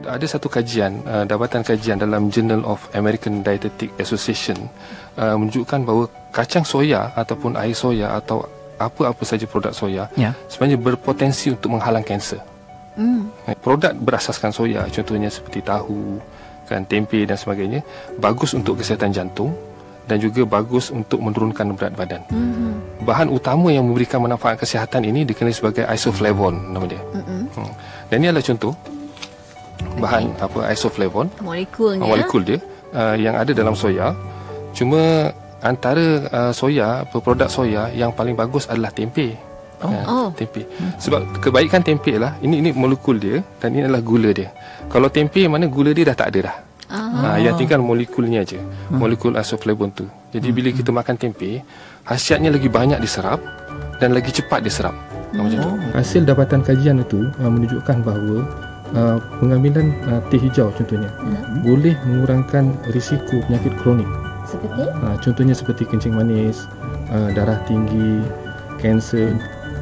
Ada satu kajian, dapatan kajian dalam Journal of American Dietetic Association menunjukkan bahawa kacang soya ataupun air soya atau apa-apa saja produk soya sebenarnya berpotensi untuk menghalang kanser. Produk berasaskan soya, contohnya seperti tahu, kan, tempe dan sebagainya, bagus untuk kesihatan jantung dan juga bagus untuk menurunkan berat badan. Bahan utama yang memberikan manfaat kesihatan ini dikenali sebagai isoflavone nama dia. Dan ini adalah contoh bahan isoflavone, molekul dia yang ada dalam soya. Cuma antara produk soya yang paling bagus adalah tempe. Tempe. Sebab kebaikan tempe lah, ini molekul dia dan ini adalah gula dia. Kalau tempe mana gula dia dah tak ada dah. Yang tinggal molekulnya aja, molekul isoflavone tu. Jadi bila kita makan tempe, khasiatnya lagi banyak diserap dan lagi cepat diserap. Macam tu. Hasil dapatan kajian itu menunjukkan bahawa pengambilan teh hijau contohnya boleh mengurangkan risiko penyakit kronik. Seperti? Contohnya seperti kencing manis, darah tinggi, kanser.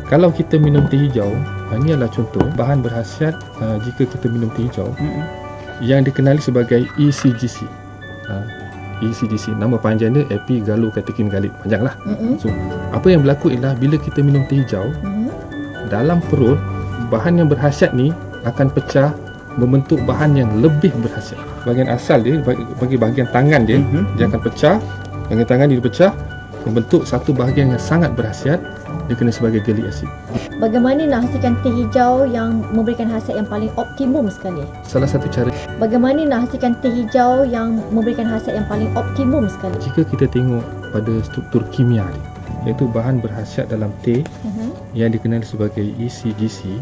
Kalau kita minum teh hijau, ini adalah contoh bahan berkhasiat jika kita minum teh hijau yang dikenali sebagai ECGC. ECGC, nama panjang dia epigallocatechin gallate, panjang lah. So, apa yang berlaku ialah bila kita minum teh hijau, dalam perut, bahan yang berkhasiat ni akan pecah membentuk bahan yang lebih berkhasiat. Bahagian asal dia, bagi bahagian tangan dia, dia akan pecah. Bahagian tangan dia pecah membentuk satu bahagian yang sangat berkhasiat, dikenali sebagai gallic acid. Bagaimana nak hasilkan teh hijau yang memberikan khasiat yang paling optimum sekali? Salah satu cara, bagaimana nak hasilkan teh hijau yang memberikan khasiat yang paling optimum sekali? jika kita tengok pada struktur kimia dia, iaitu bahan berkhasiat dalam teh yang dikenali sebagai ECGC,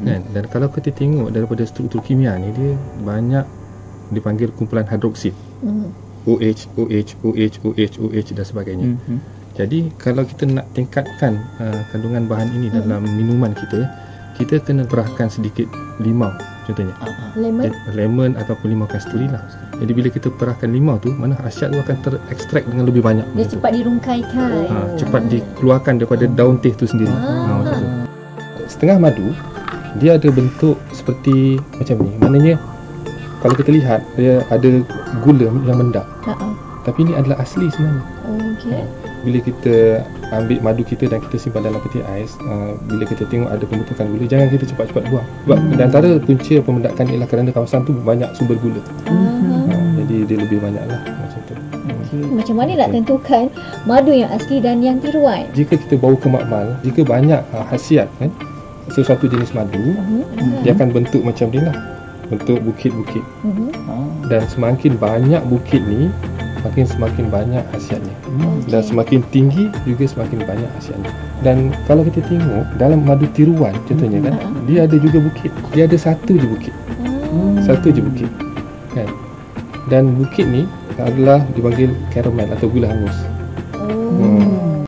kan? Dan kalau kita tengok daripada struktur kimia ni, dia banyak dipanggil kumpulan hidroksid, OH, OH, OH, OH, OH dan sebagainya. Jadi kalau kita nak tingkatkan kandungan bahan ini dalam minuman kita, kita kena perahkan sedikit limau contohnya. Lemon ataupun limau kasturi lah. Jadi bila kita perahkan limau tu, mana khasiat tu akan terekstrak dengan lebih banyak. Dia cepat dirungkaikan. Cepat dikeluarkan daripada daun teh tu sendiri. Macam tu. Setengah madu dia ada bentuk seperti macam ni. Maknanya kalau kita lihat dia ada gula yang mendak. Tapi ini adalah asli sebenarnya. Bila kita ambil madu kita dan kita simpan dalam peti ais, bila kita tengok ada pembentukan gula, jangan kita cepat-cepat buang. Sebab di antara punca pembedakan ialah kerana kawasan tu banyak sumber gula. Jadi dia lebih banyak lah macam tu. Macam mana nak tentukan madu yang asli dan yang tiruan? Jika kita bawa ke makmal, jika banyak khasiat kan, sesuatu jenis madu, dia akan bentuk macam ni lah, bentuk bukit-bukit. Dan semakin banyak bukit ni, semakin banyak khasiatnya. Dan semakin tinggi juga semakin banyak khasiatnya. Dan kalau kita tengok dalam madu tiruan contohnya kan, dia ada juga bukit. Dia ada satu je bukit. Satu je bukit. Kan? Dan bukit ni adalah dipanggil karamel atau gula hangus.